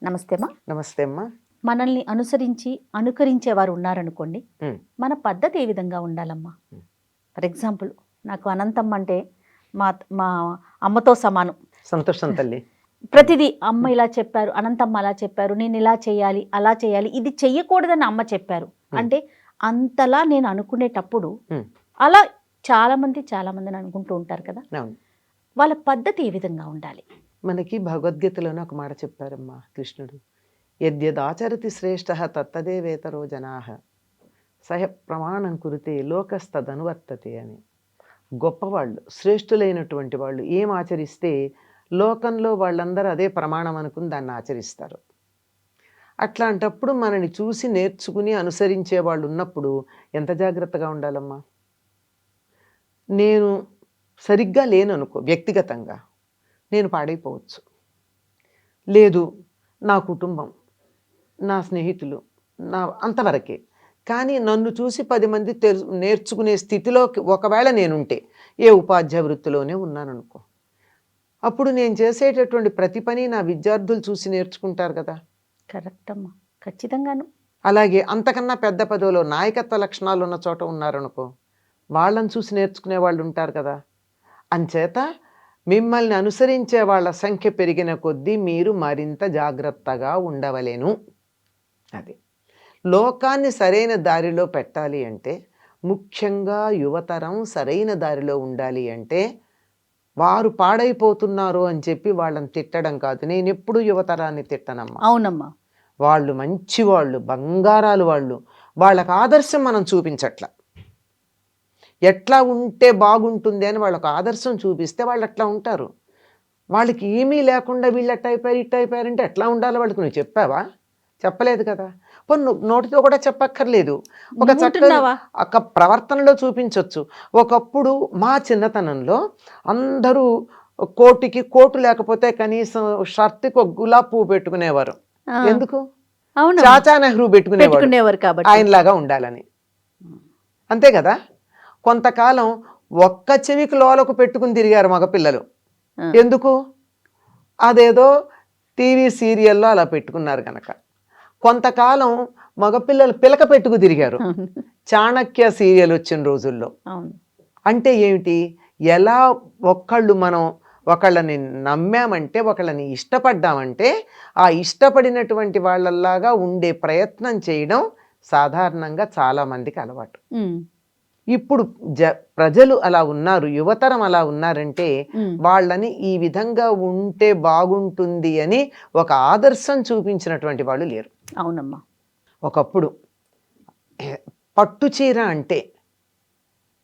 నమస్తే అమ్మా. నమస్తే అమ్మా. మనల్ని అనుకరించేవారు ఉన్నారనుకోండి, ఉమ్, మన పద్ధతి ఏ విధంగా ఉండాలమ్మా? ఫర్ ఎగ్జాంపుల్, నాకు అనంతమ్మ అంటే మా మా అమ్మతో సమానం. సంతోషం తల్లి. ప్రతిదీ అమ్మ ఇలా చెప్పారు, అనంతమ్మ అలా చెప్పారు, నేను ఇలా చేయాలి అలా చేయాలి, ఇది చెయ్యకూడదని అమ్మ చెప్పారు అంటే అంతలా నేను అనుకునేటప్పుడు అలా చాలా మందిని అనుకుంటూ ఉంటారు కదా, అవును. వాళ్ళ పద్ధతి ఏ విధంగా ఉండాలి? మనకి భగవద్గీతలోనే ఒక మాట చెప్పారమ్మా కృష్ణుడు. యద్యదాచరతి శ్రేష్ఠ తత్తదే వేతరో జనాః సహ ప్రమాణం కురితే లోకస్తదనువర్తతే అని. గొప్పవాళ్ళు, శ్రేష్ఠులైనటువంటి వాళ్ళు ఏం ఆచరిస్తే లోకంలో వాళ్ళందరూ అదే ప్రమాణం అనుకుని దాన్ని ఆచరిస్తారు. అట్లాంటప్పుడు మనని చూసి నేర్చుకుని అనుసరించే వాళ్ళు ఉన్నప్పుడు ఎంత జాగ్రత్తగా ఉండాలమ్మా. నేను సరిగ్గా లేననుకో, వ్యక్తిగతంగా నేను పాడైపోవచ్చు. లేదు, నా కుటుంబం, నా స్నేహితులు, నా అంతవరకే. కానీ నన్ను చూసి 10 మంది నేర్చుకునే స్థితిలోకి ఒకవేళ నేనుంటే, ఏ ఉపాధ్యాయ వృత్తిలోనే ఉన్నాననుకో, అప్పుడు నేను చేసేటటువంటి ప్రతి పని నా విద్యార్థులు చూసి నేర్చుకుంటారు కదా. కరెక్ట్ అమ్మా, ఖచ్చితంగాను. అలాగే అంతకన్నా పెద్ద పదవిలో నాయకత్వ లక్షణాలు ఉన్న చోట ఉన్నారనుకో, వాళ్ళని చూసి నేర్చుకునే వాళ్ళు ఉంటారు కదా. అంచేత మిమ్మల్ని అనుసరించే వాళ్ళ సంఖ్య పెరిగిన కొద్దీ మీరు మరింత జాగ్రత్తగా ఉండవలేను. అది లోకాన్ని సరైన దారిలో పెట్టాలి అంటే, ముఖ్యంగా యువతరం సరైన దారిలో ఉండాలి అంటే, వారు పాడైపోతున్నారు అని చెప్పి వాళ్ళని తిట్టడం కాదు. నేను ఎప్పుడు యువతరాన్ని తిట్టనమ్మా. అవునమ్మా. వాళ్ళు మంచివాళ్ళు, బంగారాలు వాళ్ళు. వాళ్ళకు ఆదర్శం మనం చూపించట్ల. ఎట్లా ఉంటే బాగుంటుంది అని వాళ్ళకు ఆదర్శం చూపిస్తే వాళ్ళు అట్లా ఉంటారు. వాళ్ళకి ఏమీ లేకుండా వీళ్ళు అట్ట అయిపోయారు ఇట్ట అయిపోయారంటే ఎట్లా ఉండాలో వాళ్ళకి నువ్వు చెప్పావా? చెప్పలేదు కదా. పోనీ నోటితో కూడా చెప్పక్కర్లేదు, ఒక చక్కగా ఒక ప్రవర్తనలో చూపించవచ్చు. ఒకప్పుడు మా చిన్నతనంలో అందరూ కోటు లేకపోతే కనీసం షర్ట్కి ఒక గులాబీ పువ్వు పెట్టుకునేవారు. ఎందుకు? చాచా నెహ్రూ పెట్టుకునేవారు కాబట్టి, ఆయనలాగా ఉండాలని. అంతే కదా. కొంతకాలం ఒక్క చెవికి లోలకు పెట్టుకుని తిరిగారు మగపిల్లలు. ఎందుకు? అదేదో టీవీ సీరియల్లో అలా పెట్టుకున్నారు కనుక. కొంతకాలం మగపిల్లలు పిలక పెట్టుకు తిరిగారు, చాణక్య సీరియల్ వచ్చిన రోజుల్లో. అంటే ఏమిటి? ఎలా మనం ఒకళ్ళని నమ్మామంటే, ఒకళ్ళని ఇష్టపడ్డామంటే, ఆ ఇష్టపడినటువంటి వాళ్ళలాగా ఉండే ప్రయత్నం చేయడం సాధారణంగా చాలామందికి అలవాటు. ఇప్పుడు ప్రజలు అలా ఉన్నారు, యువతరం అలా ఉన్నారంటే వాళ్ళని ఈ విధంగా ఉంటే బాగుంటుంది అని ఒక ఆదర్శం చూపించినటువంటి వాళ్ళు లేరు. అవునమ్మా. ఒకప్పుడు పట్టు చీర అంటే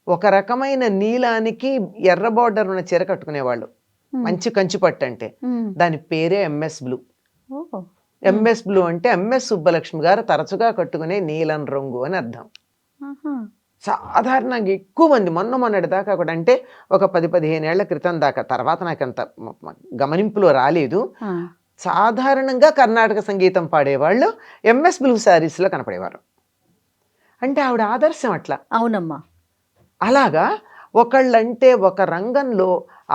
ఒక రకమైన నీలానికి ఎర్ర బార్డర్ ఉన్న చీర కట్టుకునేవాళ్ళు. మంచి కంచి పట్టు అంటే దాని పేరే ఎంఎస్ బ్లూ. ఎంఎస్ బ్లూ అంటే ఎంఎస్ సుబ్బలక్ష్మి గారు తరచుగా కట్టుకునే నీలం రంగు అని అర్థం. సాధారణంగా ఎక్కువ మంది మొన్నటి దాకా కూడా, అంటే ఒక 10-15 ఏళ్ల క్రితం దాకా, తర్వాత నాకు అంత గమనింపులో రాలేదు, సాధారణంగా కర్ణాటక సంగీతం పాడేవాళ్ళు ఎంఎస్ బ్లూ శారీస్లో కనపడేవారు. అంటే ఆవిడ ఆదర్శం అట్లా. అవునమ్మా. అలాగా ఒకళ్ళంటే ఒక రంగంలో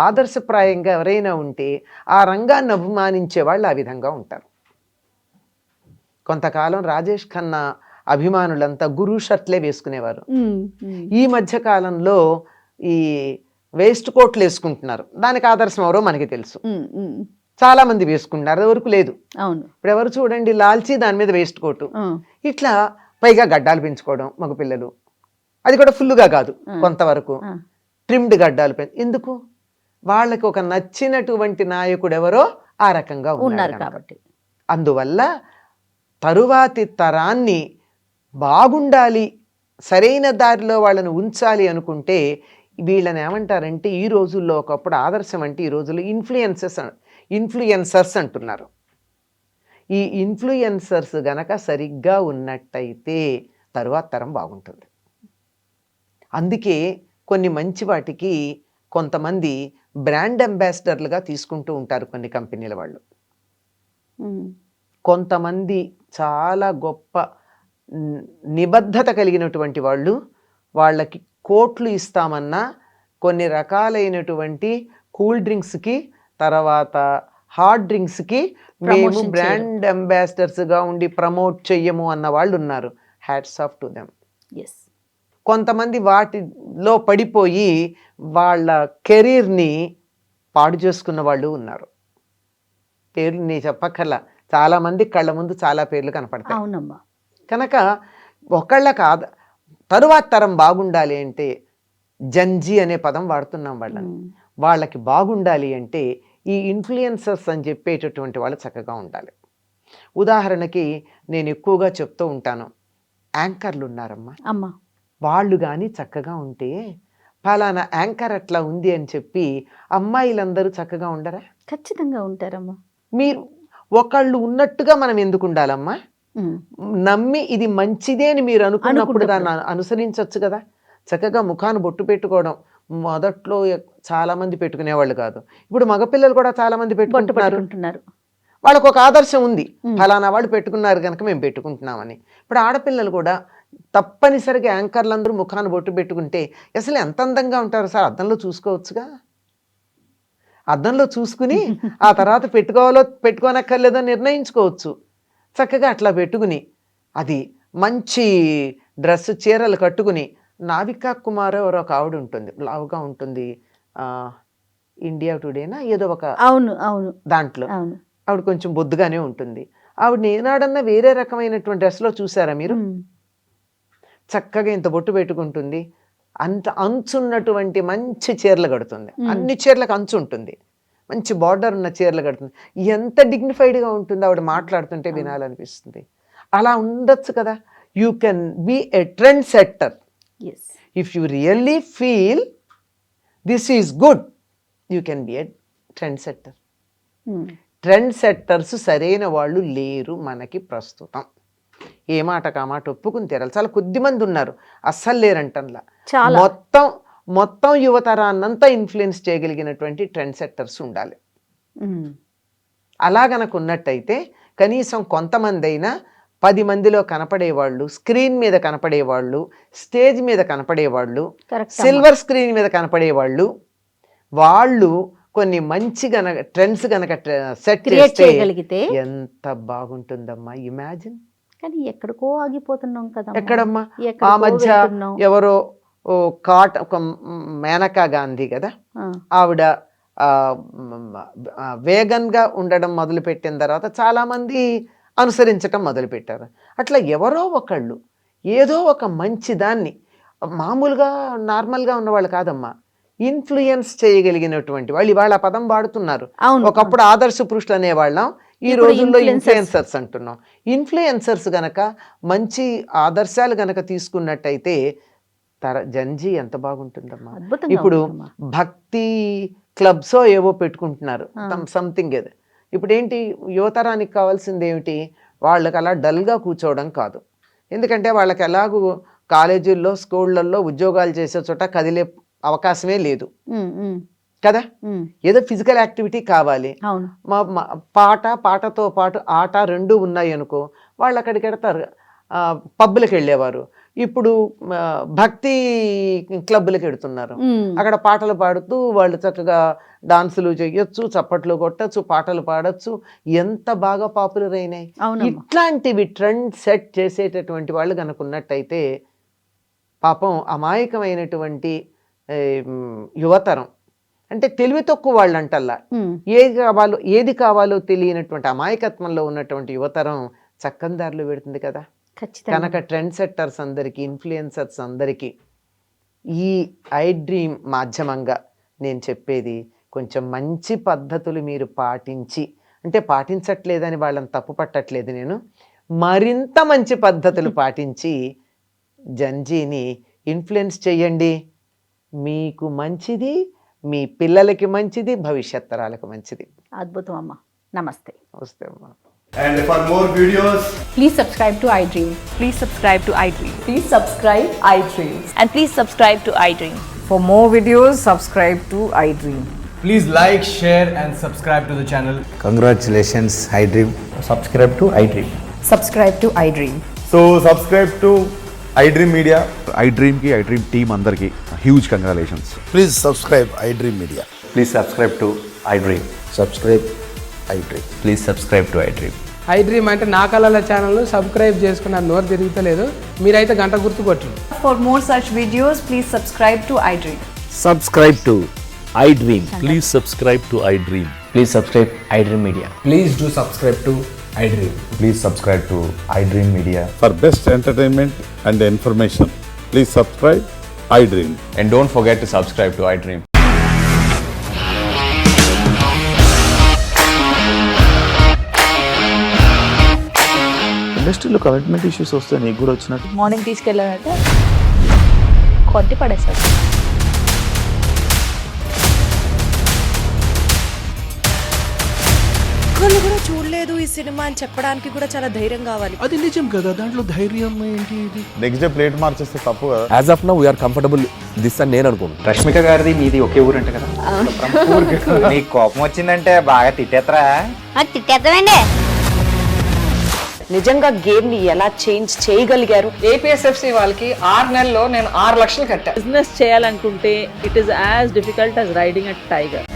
ఆదర్శప్రాయంగా ఎవరైనా ఉంటే ఆ రంగాన్ని అభిమానించే వాళ్ళు ఆ విధంగా ఉంటారు. కొంతకాలం రాజేష్ ఖన్నా అభిమానులంతా గురు షర్ట్లే వేసుకునేవారు. ఈ మధ్య కాలంలో ఈ వేస్ట్ కోట్లు వేసుకుంటున్నారు. దానికి ఆదర్శం ఎవరో మనకి తెలుసు, చాలా మంది వేసుకుంటున్నారు, అది వరకు లేదు. ఇప్పుడు ఎవరు చూడండి, లాల్చి దాని మీద వేస్ట్ కోటు, ఇట్లా పైగా గడ్డాలు పెంచుకోవడం మగపిల్లలు, అది కూడా ఫుల్గా కాదు, కొంతవరకు ట్రిమ్డ్ గడ్డాలు ఎందుకు? వాళ్ళకి ఒక నచ్చినటువంటి నాయకుడు ఎవరో ఆ రకంగా ఉన్నారు కాబట్టి. అందువల్ల తరువాతి తరాన్ని బాగుండాలి, సరైన దారిలో వాళ్ళని ఉంచాలి అనుకుంటే వీళ్ళని ఏమంటారంటే, ఈ రోజుల్లో ఒకప్పుడు ఆదర్శం అంటే ఈ రోజుల్లో ఇన్ఫ్లుయెన్సర్స్ అంటున్నారు. ఈ ఇన్ఫ్లుయెన్సర్స్ గనక సరిగ్గా ఉన్నట్టయితే తరువాత తరం బాగుంటుంది. అందుకే కొన్ని మంచి వాటికి కొంతమంది బ్రాండ్ అంబాసిడర్లుగా తీసుకుంటూ ఉంటారు కొన్ని కంపెనీల వాళ్ళు. కొంతమంది చాలా గొప్ప నిబద్ధత కలిగినటువంటి వాళ్ళు, వాళ్ళకి కోట్లు ఇస్తామన్నా కొన్ని రకాలైనటువంటి కూల్ డ్రింక్స్కి, తర్వాత హార్డ్ డ్రింక్స్కి మేము Promotion బ్రాండ్ అంబాసిడర్స్గా ఉండి ప్రమోట్ చెయ్యము అన్న వాళ్ళు ఉన్నారు. Hats off to them. Yes. కొంతమంది వాటిలో పడిపోయి వాళ్ళ కెరీర్ని పాడు చేసుకున్న వాళ్ళు ఉన్నారు. పేర్లు నీ చెప్పక్కర్లా, చాలామంది కళ్ళ ముందు చాలా పేర్లు కనపడతాయి. అవునమ్మా. కనుక ఒకళ్ళకి తరువాత తరం బాగుండాలి అంటే జంజీ అనే పదం వాడుతున్నాం వాళ్ళని. వాళ్ళకి బాగుండాలి అంటే ఈ ఇన్ఫ్లుయెన్సర్స్ అని చెప్పేటటువంటి వాళ్ళు చక్కగా ఉండాలి. ఉదాహరణకి నేను ఎక్కువగా చెప్తూ ఉంటాను, యాంకర్లు ఉన్నారమ్మా, అమ్మా, వాళ్ళు కానీ చక్కగా ఉంటే ఫలానా యాంకర్ అట్లా ఉంది అని చెప్పి అమ్మాయిలందరూ చక్కగా ఉండరా? ఖచ్చితంగా ఉంటారమ్మా. మీరు ఒకళ్ళు ఉన్నట్టుగా మనం ఎందుకు ఉండాలమ్మా? నమ్మి ఇది మంచిదే అని మీరు అనుకున్నప్పుడు దాన్ని అనుసరించవచ్చు కదా. చక్కగా ముఖాన్ని బొట్టు పెట్టుకోవడం మొదట్లో చాలా మంది పెట్టుకునేవాళ్ళు కాదు, ఇప్పుడు మగపిల్లలు కూడా చాలా మంది పెట్టుకుంటున్నారు. వాళ్ళకు ఒక ఆదర్శం ఉంది, ఫలానా వాళ్ళు పెట్టుకున్నారు కనుక మేము పెట్టుకుంటున్నామని. ఇప్పుడు ఆడపిల్లలు కూడా తప్పనిసరిగా యాంకర్లందరూ ముఖాన్ని బొట్టు పెట్టుకుంటే అసలు ఎంత అందంగా ఉంటారు సార్, అద్దంలో చూసుకోవచ్చుగా. అద్దంలో చూసుకుని ఆ తర్వాత పెట్టుకోవాలో పెట్టుకోనక్కర్లేదో నిర్ణయించుకోవచ్చు. చక్కగా అట్లా పెట్టుకుని అది మంచి డ్రెస్ చీరలు కట్టుకుని, నావికా కుమార్ ఎవరో ఒక ఆవిడ ఉంటుంది, లావుగా ఉంటుంది, ఇండియా టుడేనా ఏదో ఒక అవును అవును దాంట్లో ఆవిడ కొంచెం బొద్దుగానే ఉంటుంది. ఆవిడ ఏనాడన్నా వేరే రకమైనటువంటి డ్రెస్లో చూసారా మీరు? చక్కగా ఇంత బొట్టు పెట్టుకుంటుంది, అంత అంచున్నటువంటి మంచి చీరలు కడుతుంది, అన్ని చీరలకు అంచు ఉంటుంది, మంచి బార్డర్ ఉన్న చీరలు కడుతుంది. ఎంత డిగ్నిఫైడ్గా ఉంటుంది, ఆవిడ మాట్లాడుతుంటే వినాలనిపిస్తుంది. అలా ఉండొచ్చు కదా. You can be a trendsetter. If you really feel this is good, you can be a trendsetter. Trendsetters సరైన వాళ్ళు లేరు మనకి ప్రస్తుతం. ఏ మాట కామాట ఒప్పుకుని తీరాలి. చాలా కొద్ది మంది ఉన్నారు, అస్సలు లేరంటంలా. మొత్తం యువతరాన్నంతా ఇన్ఫ్లుయెన్స్ చేయగలిగినటువంటి ట్రెండ్ సెట్టర్స్ ఉండాలి. అలా గనక ఉన్నట్టయితే కనీసం కొంతమంది అయినా 10 మందిలో కనపడేవాళ్ళు, స్క్రీన్ మీద కనపడేవాళ్ళు, స్టేజ్ మీద కనపడేవాళ్ళు, సిల్వర్ స్క్రీన్ మీద కనపడేవాళ్ళు, వాళ్ళు కొన్ని మంచి గనక ట్రెండ్స్ గనక సెట్ చేయగలిగితే ఎంత బాగుంటుందమ్మా. ఇమాజిన్. కానీ ఎక్కడికో ఆగిపోతున్నాం కదా. ఎక్కడమ్మా? ఆ మధ్య ఎవరో ఒక మేనకా గాంధీ కదా, ఆవిడ వేగన్గా ఉండడం మొదలుపెట్టిన తర్వాత చాలామంది అనుసరించటం మొదలుపెట్టారు. అట్లా ఎవరో ఒకళ్ళు ఏదో ఒక మంచి దాన్ని, మామూలుగా నార్మల్గా ఉన్నవాళ్ళు కాదమ్మా, ఇన్ఫ్లుయెన్స్ చేయగలిగినటువంటి వాళ్ళు ఇవాళ పదం వాడుతున్నారు. ఒకప్పుడు ఆదర్శ పురుషులు అనేవాళ్ళం, ఈ రోజుల్లో ఇన్ఫ్లుయెన్సర్స్ అంటున్నాం. ఇన్ఫ్లుయెన్సర్స్ గనక మంచి ఆదర్శాలు గనక తీసుకున్నట్టయితే జంజీ ఎంత బాగుంటుందమ్మా. ఇప్పుడు భక్తి క్లబ్స్ ఏవో పెట్టుకుంటున్నారు, సంథింగ్ ఏదో. ఇప్పుడు ఏంటి, యువతరానికి కావాల్సింది ఏమిటి? వాళ్ళకి అలా డల్గా కూర్చోవడం కాదు. ఎందుకంటే వాళ్ళకి ఎలాగూ కాలేజీల్లో ఉద్యోగాల్లో ఉద్యోగాలు చేసే చోట కదిలే అవకాశమే లేదు కదా. ఏదో ఫిజికల్ యాక్టివిటీ కావాలి. పాటతో పాటు ఆట రెండు ఉన్నాయి అనుకో, వాళ్ళు అక్కడికి వెడతారు. పబ్బులకు వెళ్ళేవారు, ఇప్పుడు భక్తి క్లబ్బులకు వెడుతున్నారు. అక్కడ పాటలు పాడుతూ వాళ్ళు చక్కగా డాన్సులు చేయొచ్చు, చప్పట్లు కొట్టచ్చు, పాటలు పాడచ్చు. ఎంత బాగా పాపులర్ అయినాయి. ఇట్లాంటివి ట్రెండ్ సెట్ చేసేటటువంటి వాళ్ళు కనుక ఉన్నట్టయితే పాపం అమాయకమైనటువంటి యువతరం, అంటే తెలివి తక్కువ వాళ్ళు అంటల్లా, ఏది కావాలో తెలియనటువంటి అమాయకత్వంలో ఉన్నటువంటి యువతరం చక్కందారులు పెడుతుంది కదా. కనుక ట్రెండ్ సెట్టర్స్ అందరికీ, ఇన్ఫ్లుయెన్సర్స్ అందరికీ ఈ ఐ డ్రీమ్ మాధ్యమంగా నేను చెప్పేది, కొంచెం మంచి పద్ధతులు మీరు పాటించి, అంటే పాటించట్లేదని వాళ్ళని తప్పు పట్టట్లేదు నేను, మరింత మంచి పద్ధతులు పాటించి జంజీని ఇన్ఫ్లుయెన్స్ చెయ్యండి. మీకు మంచిది, మీ పిల్లలకి మంచిది, భవిష్యత్ తరాలకు మంచిది. అద్భుతం అమ్మా. నమస్తే. నమస్తే అమ్మా. And for more videos, please subscribe to iDream. Please subscribe to iDream. Please subscribe iDream. And please subscribe to iDream. For more videos, subscribe to iDream. please like, share and subscribe to the channel. Congratulations, iDream. Subscribe to iDream. Subscribe to iDream. So subscribe to iDream Media. iDream ki iDream team andarki huge congratulations. Please subscribe iDream Media. Please subscribe to iDream. Subscribe iDream. Please subscribe to iDream. I dream అంటే నా కళల ఛానల్ను subscribe చేసుకున్న నోరు తిరుగుతలేదు, మీరైతే గంట గుర్తు కొట్టండి. For more such videos, please subscribe to iDream. Subscribe to iDream. Please subscribe to iDream. Please subscribe iDream Media. Please do subscribe to I dream. Please subscribe to iDream Media. For best entertainment and information, please subscribe iDream. And don't forget to subscribe to iDream. ఇండస్ట్రీలో commitment issues వస్తే నీకు కూడా వచ్చినట్టు morning తీసుకెళ్ళాలంటే కొట్టి పడేస్తాడు. ఒక్కళ్ళు కూడా చూడలేదు ఈ సినిమా అని చెప్పడానికి కూడా చాలా ధైర్యం కావాలి. అది నిజం కదా, దాంట్లో ధైర్యం ఏంటి ఇది? నెక్స్ట్ డే ప్లేట్ మార్చేస్తే తప్పు కదా. As of now we are comfortable this అని నేను అనుకుంటున్నాను. రష్మిక గారిది మీది ఒకే ఊరంట కదా. నీకు కోపం వచ్చిందంటే బాగా తిట్టేత్తరా? తిట్టేద్దామండి. నిజంగా గేమ్ ని ఎలా చేంజ్ చేయగలిగారు? ఏపీఎస్ఎఫ్సి వాళ్ళకి 6 నెలల్లో నేను 6 లక్షలు కట్టా. బిజినెస్ చేయాలనుకుంటే it is as difficult as riding a tiger.